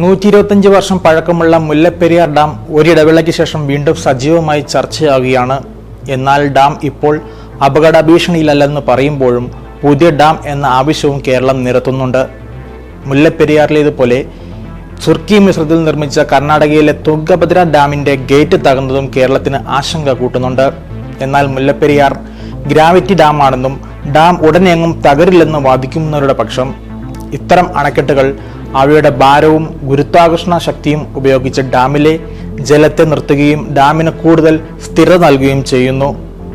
125 വർഷം പഴക്കമുള്ള മുല്ലപ്പെരിയാർ ഡാം ഒരിടവേളയ്ക്ക് ശേഷം വീണ്ടും സജീവമായി ചർച്ചയാവുകയാണ്. എന്നാൽ ഡാം ഇപ്പോൾ അപകട ഭീഷണിയിലല്ലെന്ന് പറയുമ്പോഴും പുതിയ ഡാം എന്ന ആവശ്യവും കേരളം നിരത്തുന്നുണ്ട്. മുല്ലപ്പെരിയാറിലേതുപോലെ സുർക്കി മിശ്രത്തിൽ നിർമ്മിച്ച കർണാടകയിലെ തുംഗഭദ്ര ഡാമിന്റെ ഗേറ്റ് തകർന്നതും കേരളത്തിന് ആശങ്ക കൂട്ടുന്നുണ്ട്. എന്നാൽ മുല്ലപ്പെരിയാർ ഗ്രാവിറ്റി ഡാമാണെന്നും ഡാം ഉടനെയെങ്ങും തകരില്ലെന്ന് വാദിക്കുന്നവരുടെ പക്ഷം ഇത്തരം അണക്കെട്ടുകൾ അവയുടെ ഭാരവും ഗുരുത്വാകർഷണ ശക്തിയും ഉപയോഗിച്ച് ഡാമിലെ ജലത്തെ നിർത്തുകയും ഡാമിന് കൂടുതൽ സ്ഥിരത നൽകുകയും ചെയ്യുന്നു.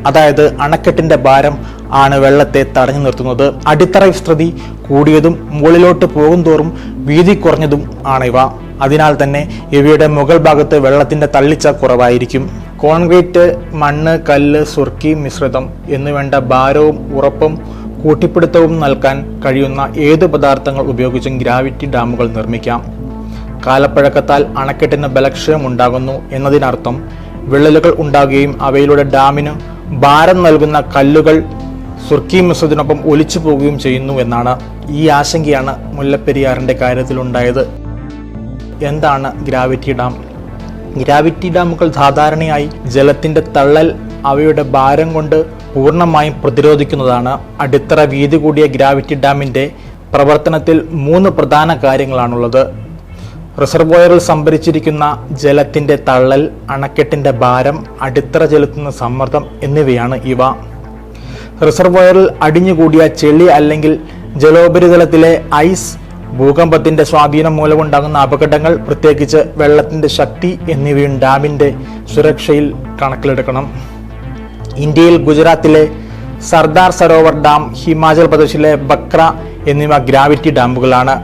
അതായത് അണക്കെട്ടിന്റെ ഭാരം ആണ് വെള്ളത്തെ തടഞ്ഞു നിർത്തുന്നത്. അടിത്തറ വിസ്തൃതി കൂടിയതും മുകളിലോട്ട് പോകുന്തോറും വീതി കുറഞ്ഞതും ആണിവ. അതിനാൽ തന്നെ ഇവയുടെ മുകൾ ഭാഗത്ത് വെള്ളത്തിന്റെ തള്ളിച്ച കുറവായിരിക്കും. കോൺക്രീറ്റ്, മണ്ണ്, കല്ല്, സുർക്കി മിശ്രിതം എന്നുവേണ്ട ഭാരവും ഉറപ്പും കൂട്ടിപ്പിടുത്തവും നൽകാൻ കഴിയുന്ന ഏത് പദാർത്ഥങ്ങൾ ഉപയോഗിച്ചും ഗ്രാവിറ്റി ഡാമുകൾ നിർമ്മിക്കാം. കാലപ്പഴക്കത്താൽ അണക്കെട്ടിന് ബലക്ഷയം ഉണ്ടാകുന്നു എന്നതിനർത്ഥം വിള്ളലുകൾ ഉണ്ടാകുകയും അവയിലൂടെ ഡാമിന് ഭാരം നൽകുന്ന കല്ലുകൾ സുർക്കി മിശ്രിതത്തിനൊപ്പം ഒലിച്ചു പോകുകയും ചെയ്യുന്നു എന്നാണ്. ഈ ആശങ്കയാണ് മുല്ലപ്പെരിയാറിന്റെ കാര്യത്തിലുണ്ടായത്. എന്താണ് ഗ്രാവിറ്റി ഡാം? ഗ്രാവിറ്റി ഡാമുകൾ സാധാരണയായി ജലത്തിന്റെ തള്ളൽ അവയുടെ ഭാരം കൊണ്ട് പൂർണ്ണമായും പ്രതിരോധിക്കുന്നതാണ്. അടിത്തറ വീതി കൂടിയ ഗ്രാവിറ്റി ഡാമിന്റെ പ്രവർത്തനത്തിൽ 3 പ്രധാന കാര്യങ്ങളാണുള്ളത്. റിസർവോയറിൽ സംഭരിച്ചിരിക്കുന്ന ജലത്തിന്റെ തള്ളൽ, അണക്കെട്ടിന്റെ ഭാരം, അടിത്തറ ചെലുത്തുന്ന സമ്മർദ്ദം എന്നിവയാണ് ഇവ. റിസർവോയറിൽ അടിഞ്ഞുകൂടിയ ചെളി അല്ലെങ്കിൽ ജലോപരിതലത്തിലെ ഐസ്, ഭൂകമ്പത്തിന്റെ സ്വാധീനം മൂലമുണ്ടാകുന്ന അപകടങ്ങൾ, പ്രത്യേകിച്ച് വെള്ളത്തിന്റെ ശക്തി എന്നിവയും ഡാമിന്റെ സുരക്ഷയിൽ കണക്കിലെടുക്കണം. ഇന്ത്യയിൽ ഗുജറാത്തിലെ സർദാർ സരോവർ ഡാം, ഹിമാചൽ പ്രദേശിലെ ബക്ര എന്നിവ ഗ്രാവിറ്റി ഡാമുകളാണ്.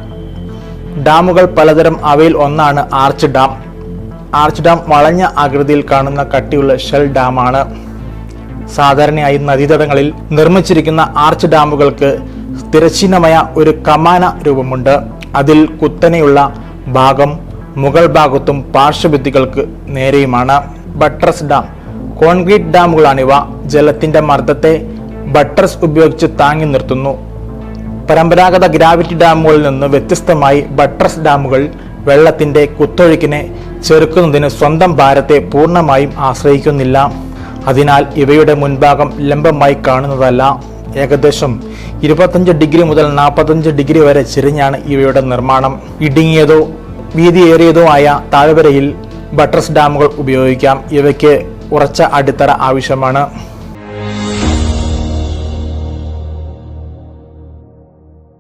ഡാമുകൾ പലതരം. അവയിൽ ഒന്നാണ് ആർച്ച് ഡാം. ആർച്ച് ഡാം വളഞ്ഞ ആകൃതിയിൽ കാണുന്ന കട്ടിയുള്ള ഷെൽ ഡാമാണ്. സാധാരണയായി നദീതടങ്ങളിൽ നിർമ്മിച്ചിരിക്കുന്ന ആർച്ച് ഡാമുകൾക്ക് തിരശ്ചീനമായ ഒരു കമാന രൂപമുണ്ട്. അതിൽ കുത്തനെയുള്ള ഭാഗം മുകൾ ഭാഗത്തും പാർശ്വഭിത്തികൾക്ക് നേരെയുമാണ്. ബട്രസ് ഡാം, കോൺക്രീറ്റ് ഡാമുകളാണിവ. ജലത്തിന്റെ മർദ്ദത്തെ ബട്രസ് ഉപയോഗിച്ച് താങ്ങി നിർത്തുന്നു. പരമ്പരാഗത ഗ്രാവിറ്റി ഡാമുകളിൽ നിന്ന് വ്യത്യസ്തമായി ബട്രസ് ഡാമുകൾ വെള്ളത്തിന്റെ കുത്തൊഴുക്കിനെ ചെറുക്കുന്നതിന് സ്വന്തം ഭാരത്തെ പൂർണ്ണമായും ആശ്രയിക്കുന്നില്ല. അതിനാൽ ഇവയുടെ മുൻഭാഗം ലംബമായി കാണുന്നതല്ല. ഏകദേശം 25 ഡിഗ്രി മുതൽ 45 ഡിഗ്രി വരെ ചെരിഞ്ഞാണ് ഇവയുടെ നിർമ്മാണം. ഇടുങ്ങിയതോ വീതിയേറിയതോ ആയ താഴ്വരയിൽ ബട്രസ് ഡാമുകൾ ഉപയോഗിക്കാം. ഇവയ്ക്ക് ഉറച്ച അടിത്തറ ആവശ്യമാണ്.